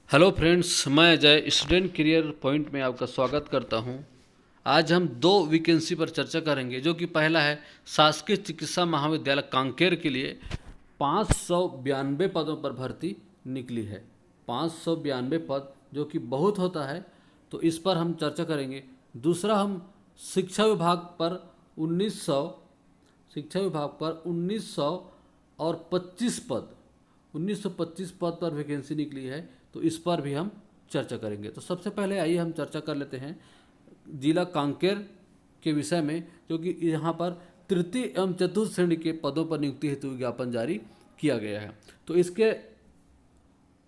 Hello friends, मैं Ajay student career point में आपका स्वागत करता हूं। आज हम दो वैकेंसी पर चर्चा करेंगे, जो कि पहला है शासकीय चिकित्सा महाविद्यालय कांकेर के लिए 592 पदों पर भर्ती निकली है। 592 पद जो कि बहुत होता है, तो इस पर हम चर्चा करेंगे। दूसरा, हम शिक्षा विभाग पर 1900 शिक्षा विभाग पर 1900 और 25 पद 1925 पद पर वैकेंसी निकली है, तो इस पर भी हम चर्चा करेंगे। तो सबसे पहले आइए हम चर्चा कर लेते हैं जिला कांकेर के विषय में, क्योंकि यहाँ पर तृतीय एवं चतुर्थ श्रेणी के पदों पर नियुक्ति हेतु विज्ञापन जारी किया गया है। तो इसके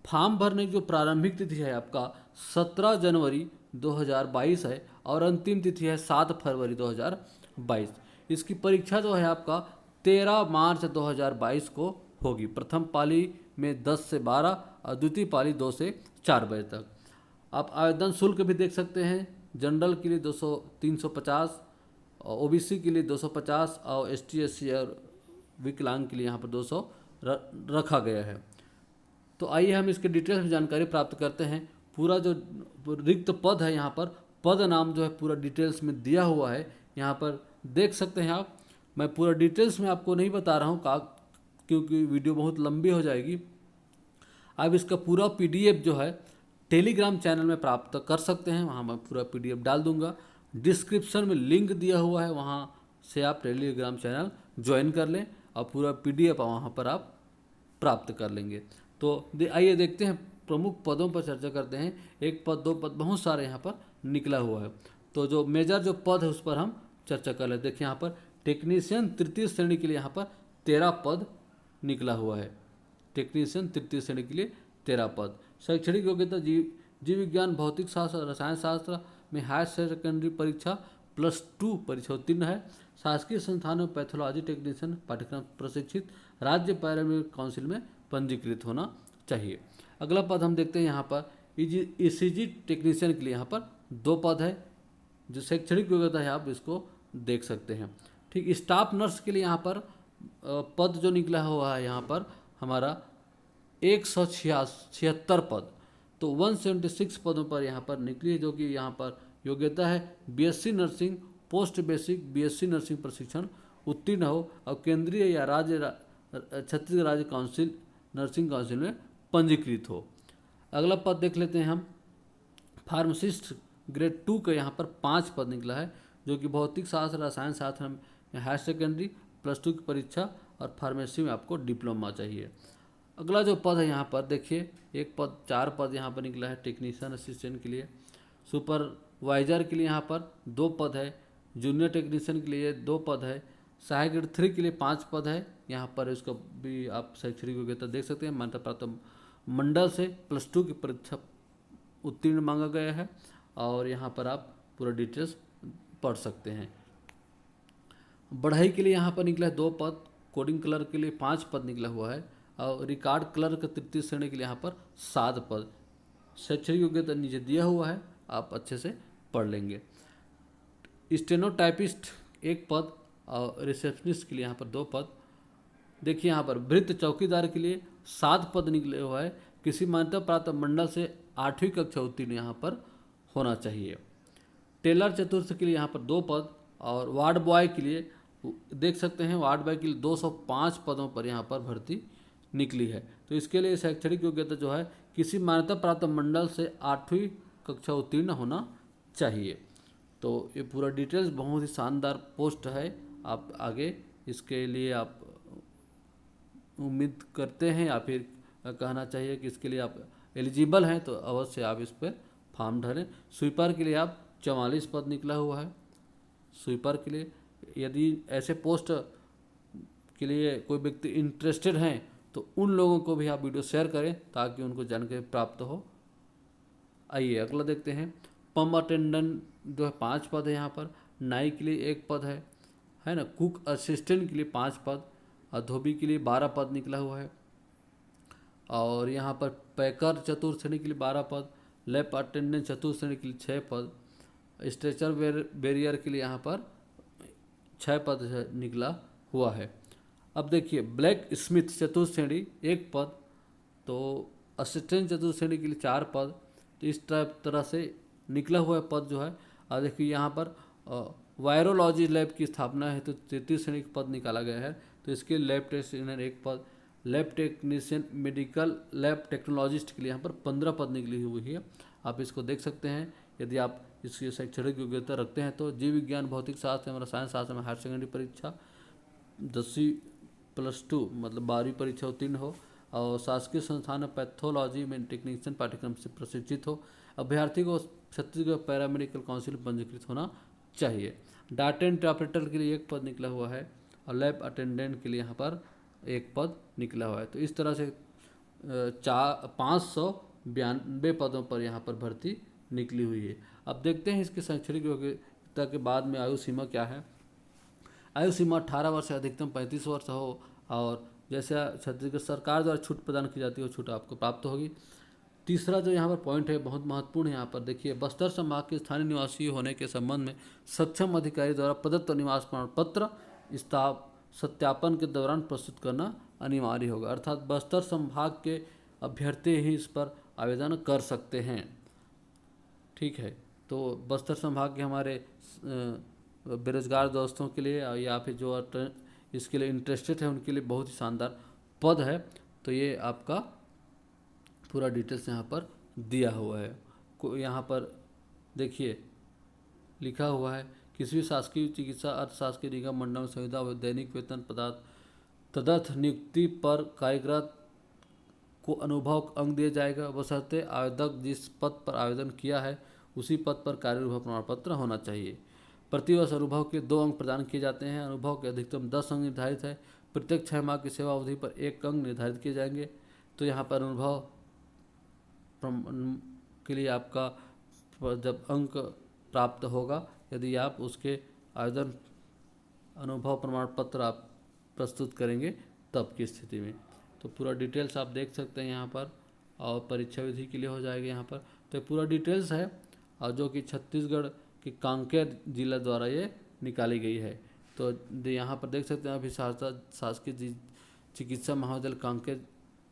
फॉर्म भरने की जो प्रारंभिक तिथि है आपका 17 जनवरी 2022 है और अंतिम तिथि है 7 फरवरी 2022। इसकी परीक्षा जो है आपका 13 मार्च 2022 को होगी। प्रथम पाली में 10 से 12 और द्वितीय पाली 2 से 4 बजे तक। आप आवेदन शुल्क भी देख सकते हैं। जनरल के लिए 350 और ओबीसी के लिए 250 और एसटी एससी और विकलांग के लिए यहाँ पर 200 रखा गया है। तो आइए हम इसके डिटेल्स में जानकारी प्राप्त करते हैं। पूरा जो रिक्त पद है, यहाँ पर पद नाम जो है पूरा डिटेल्स में दिया हुआ है, यहाँ पर देख सकते हैं आप। मैं पूरा डिटेल्स में आपको नहीं बता रहा हूँ क्योंकि वीडियो बहुत लंबी हो जाएगी। आप इसका पूरा पीडीएफ जो है टेलीग्राम चैनल में प्राप्त कर सकते हैं। वहाँ मैं पूरा पीडीएफ डाल दूंगा। डिस्क्रिप्शन में लिंक दिया हुआ है, वहाँ से आप टेलीग्राम चैनल ज्वाइन कर लें और पूरा पीडीएफ वहाँ पर आप प्राप्त कर लेंगे। तो आइए देखते हैं, प्रमुख पदों पर चर्चा करते हैं। एक पद, दो पद, बहुत सारे यहाँ पर निकला हुआ है। तो जो मेजर जो पद है उस पर हम चर्चा कर लेते हैं। देखिए यहाँ पर टेक्नीशियन तृतीय श्रेणी के लिए यहाँ पर 13 पद निकला हुआ है। टेक्नीशियन तृतीय श्रेणी के लिए 13 पद। शैक्षणिक योग्यता जीव विज्ञान, भौतिक शास्त्र, रसायन शास्त्र में हायर सेकेंडरी परीक्षा +2 परीक्षा उत्तीर्ण है। शासकीय संस्थानों में पैथोलॉजी टेक्नीशियन पाठ्यक्रम प्रशिक्षित, राज्य पैरामेडिकल काउंसिल में पंजीकृत होना चाहिए। अगला पद हम देखते हैं यहाँ पर ईसीजी टेक्नीशियन के लिए यहाँ पर 2 पद है। जो शैक्षणिक योग्यता है आप इसको देख सकते हैं। ठीक, स्टाफ नर्स के लिए यहाँ पर पद जो निकला हुआ है यहाँ पर हमारा 176 पद, तो 176 पदों पर यहाँ पर निकली है, जो कि यहाँ पर योग्यता है BSc nursing post basic BSc nursing प्रशिक्षण उत्तीर्ण हो और केंद्रीय या छत्तीसगढ़ राज्य काउंसिल नर्सिंग काउंसिल में पंजीकृत हो। अगला पद देख लेते हैं हम। फार्मासिस्ट ग्रेड 2 का यहाँ पर 5 पद निकला है, जो कि भौतिक शास्त्र, रसायन शास्त्र में हायर सेकेंडरी +2 की परीक्षा और फार्मेसी में आपको डिप्लोमा चाहिए। अगला जो पद है यहाँ पर देखिए, एक पद 4 पद यहाँ पर निकला है टेक्नीशियन असिस्टेंट के लिए। सुपरवाइजर के लिए यहाँ पर 2 पद है। जूनियर टेक्नीशियन के लिए 2 पद है। सहायक ग्रेड 3 के लिए 5 पद है। यहाँ पर इसको भी आप शैक्षणिक योग्यता देख सकते हैं। मान्यता प्राप्त मंडल से +2 की परीक्षा उत्तीर्ण मांगा गया है और यहाँ पर आप पूरा डिटेल्स पढ़ सकते हैं। बढ़ई के लिए यहाँ पर निकला है 2 पद। कोडिंग क्लर्क के लिए 5 पद निकला हुआ है और रिकॉर्ड क्लर्क तृतीय श्रेणी के लिए यहाँ पर 7 पद। शैक्षणिक योग्यता नीचे दिया हुआ है, आप अच्छे से पढ़ लेंगे। स्टेनोटाइपिस्ट 1 पद और रिसेप्शनिस्ट के लिए यहाँ पर 2 पद। देखिए यहाँ पर भृत्य चौकीदार के लिए 7 पद निकले हुआ है। किसी मान्यता प्राप्त मंडल से 8वीं कक्षा उत्तीर्ण यहाँ पर होना चाहिए। टेलर चतुर्थ के लिए यहाँ पर 2 पद और वार्ड बॉय के लिए देख सकते हैं, वार्ड बॉय के लिए 205 पदों पर यहाँ पर भर्ती निकली है। तो इसके लिए शैक्षणिक योग्यता जो है किसी मान्यता प्राप्त मंडल से 8वीं कक्षा उत्तीर्ण होना चाहिए। तो ये पूरा डिटेल्स बहुत ही शानदार पोस्ट है। आप आगे इसके लिए आप उम्मीद करते हैं या फिर कहना चाहिए कि इसके लिए आप एलिजिबल हैं, तो अवश्य आप इस पर फॉर्म भरें। स्वीपर के लिए आप 44 पद निकला हुआ है। स्वीपर के लिए यदि ऐसे पोस्ट के लिए कोई व्यक्ति इंटरेस्टेड हैं, तो उन लोगों को भी आप वीडियो शेयर करें ताकि उनको जानकारी प्राप्त हो। आइए अगला देखते हैं। पंप अटेंडेंट जो है 5 पद है यहाँ पर। नाई के लिए 1 पद है ना। कुक असिस्टेंट के लिए 5 पद और धोबी के लिए 12 पद निकला हुआ है। और यहाँ पर पैकर चतुर्थ श्रेणी के लिए 12 पद। लैब अटेंडेंट चतुर्थ श्रेणी के लिए 6 पद। स्ट्रेचर बैरियर के लिए यहाँ पर 6 पद निकला हुआ है। अब देखिए ब्लैक स्मिथ चतुर्थ श्रेणी 1 पद। तो असिस्टेंट चतुर्थ श्रेणी के लिए 4 पद। तो इस तरह से निकला हुआ पद जो है, और देखिए यहाँ पर वायरोलॉजी लैब की स्थापना है तो 33 श्रेणी का पद निकाला गया है। तो इसके लैब टेक्नीशियन 1 पद, lab technician medical lab technologist के लिए यहाँ पर 15 पद निकली हुई है। आप इसको देख सकते हैं। यदि आप इसकी शैक्षणिक योग्यता रखते हैं तो जीव विज्ञान, भौतिक शास्त्र एवं रसायन शास्त्र में हायर सेकेंडरी परीक्षा 10वीं+2 मतलब 12वीं परीक्षा उत्तीर्ण हो, और शासकीय संस्थान में पैथोलॉजी में टेक्नीशियन पाठ्यक्रम से प्रशिक्षित हो। अभ्यर्थी को छत्तीसगढ़ पैरामेडिकल काउंसिल में पंजीकृत होना चाहिए। डाटा एंट्री ऑपरेटर के लिए 1 पद निकला हुआ है, और लैब अटेंडेंट के लिए यहाँ पर 1 पद निकला हुआ है। तो इस तरह से 592 पदों पर यहाँ पर भर्ती निकली हुई है। अब देखते हैं इसकी शैक्षणिक योग्यता के बाद में आयु सीमा क्या है। आयु सीमा 18 वर्ष से अधिकतम 35 वर्ष हो, और जैसे छत्तीसगढ़ सरकार द्वारा छूट प्रदान की जाती है वो छूट आपको प्राप्त होगी। तीसरा जो यहाँ पर पॉइंट है बहुत महत्वपूर्ण है, यहाँ पर देखिए, बस्तर संभाग के स्थानीय निवासी होने के संबंध में सक्षम अधिकारी द्वारा प्रदत्त निवास प्रमाण पत्र सत्यापन के दौरान प्रस्तुत करना अनिवार्य होगा। अर्थात बस्तर संभाग के अभ्यर्थी ही इस पर आवेदन कर सकते हैं। ठीक है, तो बस्तर संभाग के हमारे बेरोजगार दोस्तों के लिए या फिर जो इसके लिए इंटरेस्टेड है उनके लिए बहुत ही शानदार पद है। तो ये आपका पूरा डिटेल्स यहाँ पर दिया हुआ है। यहाँ पर देखिए लिखा हुआ है, किसी भी शासकीय चिकित्सा अर्थशासकीय निगम मंडल संविदा व दैनिक वेतन तदर्थ नियुक्ति पर कार्यरत को अनुभव अंक दिया जाएगा, बशर्ते आवेदक जिस पद पर आवेदन किया है उसी पद पर कार्य अनुभव प्रमाण पत्र होना चाहिए। प्रतिवर्ष अनुभव के 2 अंक प्रदान किए जाते हैं। अनुभव के अधिकतम 10 अंक निर्धारित है। प्रत्येक 6 माह की सेवा अवधि पर 1 अंक निर्धारित किए जाएंगे। तो यहाँ पर अनुभव के लिए आपका जब अंक प्राप्त होगा, यदि आप उसके आवेदन अनुभव प्रमाण पत्र आप प्रस्तुत करेंगे तब की स्थिति में। तो पूरा डिटेल्स आप देख सकते हैं यहाँ पर, और परीक्षा विधि के लिए हो जाएगा यहाँ पर। तो पूरा डिटेल्स है, और जो कि छत्तीसगढ़ के कांकेर जिला द्वारा ये निकाली गई है। तो यहाँ पर देख सकते हैं अभी शासकीय चिकित्सा महाविद्यालय कांकेर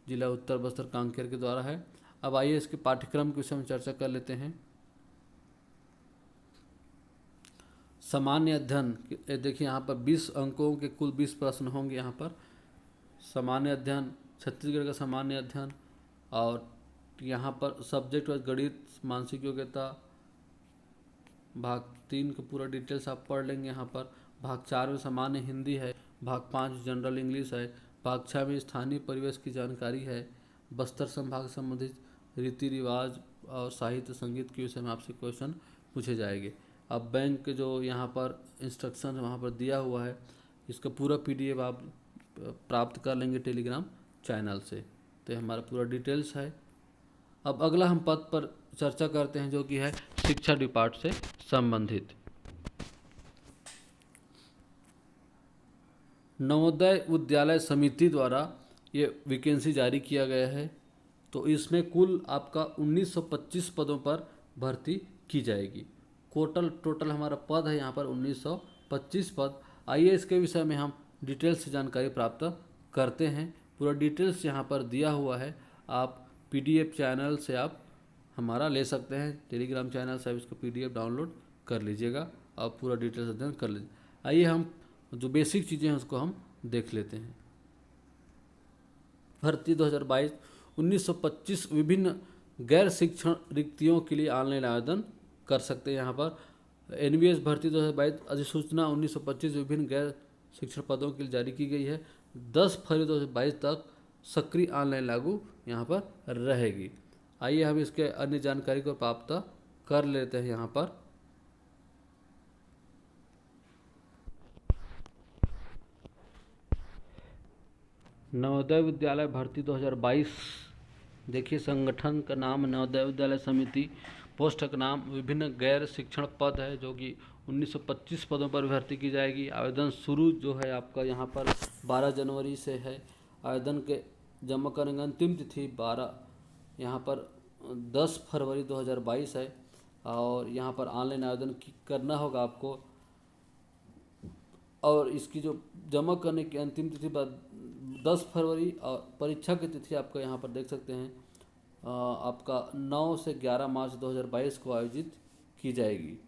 जिला उत्तर बस्तर कांकेर के द्वारा है। अब आइए इसके पाठ्यक्रम के विषय में चर्चा कर लेते हैं। सामान्य अध्ययन, देखिए यहाँ पर 20 अंकों के कुल 20 प्रश्न होंगे। यहाँ पर सामान्य अध्ययन, छत्तीसगढ़ का सामान्य अध्ययन, और यहाँ पर सब्जेक्ट वाइज गणित, मानसिक योग्यता, भाग 3 का पूरा डिटेल्स आप पढ़ लेंगे। यहाँ पर भाग 4 में सामान्य हिंदी है, भाग 5 जनरल इंग्लिश है, भाग 6 में स्थानीय परिवेश की जानकारी है, बस्तर संभाग संबंधित रीति रिवाज और साहित्य संगीत के विषय में आपसे क्वेश्चन पूछे जाएंगे। अब बैंक के जो यहाँ पर इंस्ट्रक्शन वहाँ पर दिया हुआ है, इसका पूरा PDF आप प्राप्त कर लेंगे टेलीग्राम चैनल से। तो हमारा पूरा डिटेल्स है। अब अगला हम पद पर चर्चा करते हैं, जो कि है शिक्षा डिपार्ट से संबंधित। नवोदय विद्यालय समिति द्वारा ये वैकेंसी जारी किया गया है। तो इसमें कुल आपका 1925 पदों पर भर्ती की जाएगी। टोटल हमारा पद है यहाँ पर 1925 पद। आइए इसके विषय में हम डिटेल्स से जानकारी प्राप्त करते हैं। पूरा डिटेल्स यहाँ पर दिया हुआ है, आप PDF चैनल से आप हमारा ले सकते हैं। टेलीग्राम चैनल से आप इसको PDF डाउनलोड कर लीजिएगा और पूरा डिटेल्स अध्ययन कर लीजिए। आइए हम जो बेसिक चीज़ें हैं उसको हम देख लेते हैं। भर्ती 2022 1925 विभिन्न गैर शिक्षण रिक्तियों के लिए ऑनलाइन आवेदन कर सकते हैं। यहाँ पर NVS भर्ती 2022 अधिसूचना 1925 विभिन्न गैर शिक्षण पदों के लिए जारी की गई है। 10 फरवरी 2022 तक सक्रिय ऑनलाइन लागू यहाँ पर रहेगी। आइए हम इसके अन्य जानकारी को प्राप्त कर लेते हैं। यहाँ पर नवोदय विद्यालय भर्ती 2022, देखिए संगठन का नाम नवोदय विद्यालय समिति, पोस्ट का नाम विभिन्न गैर शिक्षण पद है, जो कि 1925 पदों पर भर्ती की जाएगी। आवेदन शुरू जो है आपका यहाँ पर 12 जनवरी से है। आवेदन के जमा करने की अंतिम तिथि 12 यहाँ पर 10 फरवरी 2022 है, और यहाँ पर ऑनलाइन आवेदन करना होगा आपको। और इसकी जो जमा करने की अंतिम तिथि 10 फरवरी, और परीक्षा की तिथि आपको यहाँ पर देख सकते हैं आपका 9 से 11 मार्च 2022 को आयोजित की जाएगी।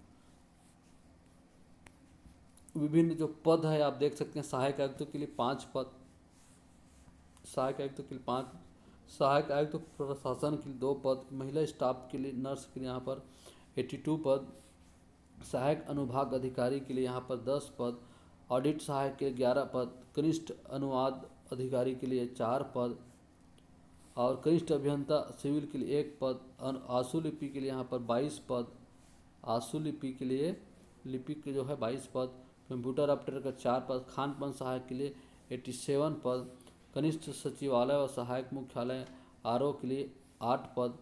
विभिन्न जो पद है आप देख सकते हैं, सहायक आयुक्तों के लिए 5 पद, सहायक आयुक्तों के लिए 5, सहायक आयुक्त प्रशासन के लिए 2 पद, महिला स्टाफ के लिए नर्स के लिए यहाँ पर 82 पद, सहायक अनुभाग अधिकारी के लिए यहाँ पर 10 पद, ऑडिट सहायक के लिए 11 पद, कनिष्ठ अनुवाद अधिकारी के लिए 4 पद और कनिष्ठ अभियंता सिविल के लिए 1 पद, आशु लिपि के लिए यहाँ पर 22 पद, आशु लिपि के लिए लिपि के जो है 22 पद, कंप्यूटर ऑपरेटर का 4 पद, खान पान सहायक के लिए 87 पद, कनिष्ठ सचिवालय व सहायक मुख्यालय आरओ के लिए 8 पद।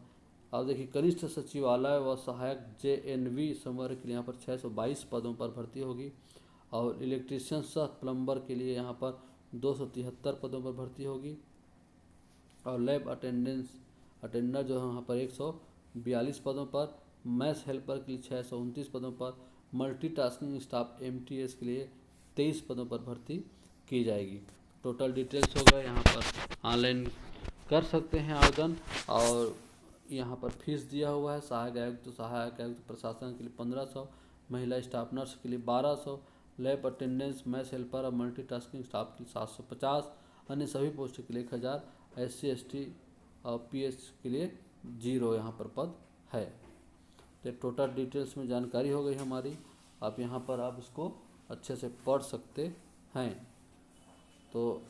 अब देखिए कनिष्ठ सचिवालय व सहायक जेएनवी संवर्ग के लिए यहाँ पर 622 पदों पर भर्ती होगी और इलेक्ट्रीशियन सह प्लम्बर के लिए यहाँ पर 273 पदों पर भर्ती होगी और लैब अटेंडर जो है यहाँ पर 142 पदों पर, मैथ्स हेल्पर के लिए 629 पदों पर, मल्टीटास्किंग स्टाफ एमटीएस के लिए 23 पदों पर भर्ती की जाएगी। टोटल डिटेल्स होगा यहाँ पर ऑनलाइन कर सकते हैं आवेदन और यहाँ पर फीस दिया हुआ है। सहायक आयुक्त प्रशासन के लिए 1500, महिला स्टाफ नर्स के लिए 1200, लैब अटेंडेंस मैथ्स हेल्पर और मल्टीटास्किंग स्टाफ के लिए 750, अन्य सभी पोस्ट के लिए 1000, SC ST और PH के लिए 0 यहाँ पर पद है। तो टोटल डिटेल्स में जानकारी हो गई हमारी। आप यहाँ पर आप इसको अच्छे से पढ़ सकते हैं। तो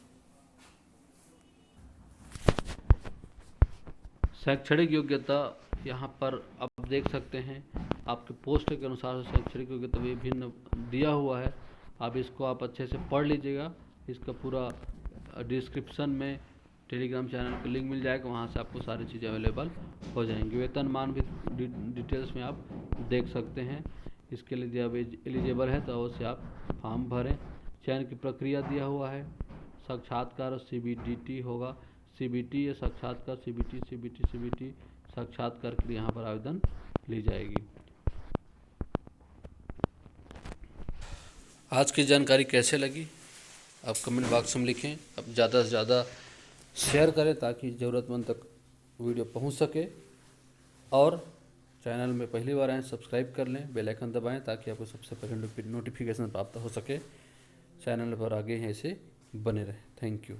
शैक्षणिक योग्यता यहाँ पर आप देख सकते हैं, आपके पोस्ट के अनुसार शैक्षणिक योग्यता विभिन्न दिया हुआ है। आप इसको आप अच्छे से पढ़ लीजिएगा। इसका पूरा डिस्क्रिप्शन में टेलीग्राम चैनल का लिंक मिल जाएगा, वहाँ से आपको सारी चीज़ें अवेलेबल हो जाएंगी। वेतनमान भी डिटेल्स में आप देख सकते हैं। इसके लिए जब एलिजिबल है तो अवश्य आप फॉर्म भरें। चयन की प्रक्रिया दिया हुआ है, साक्षात्कार और CBT होगा, CBT या साक्षात्कार, CBT साक्षात्कार के लिए यहाँ पर आवेदन ली जाएगी। आज की जानकारी कैसे लगी आप कमेंट बॉक्स में लिखें। अब ज़्यादा से ज़्यादा शेयर करें ताकि ज़रूरतमंद तक वीडियो पहुंच सके और चैनल में पहली बार आएँ सब्सक्राइब कर लें, बेल आइकन दबाएं ताकि आपको सबसे पहले नोटिफिकेशन प्राप्त हो सके। चैनल पर आगे ऐसे बने रहें। Thank you.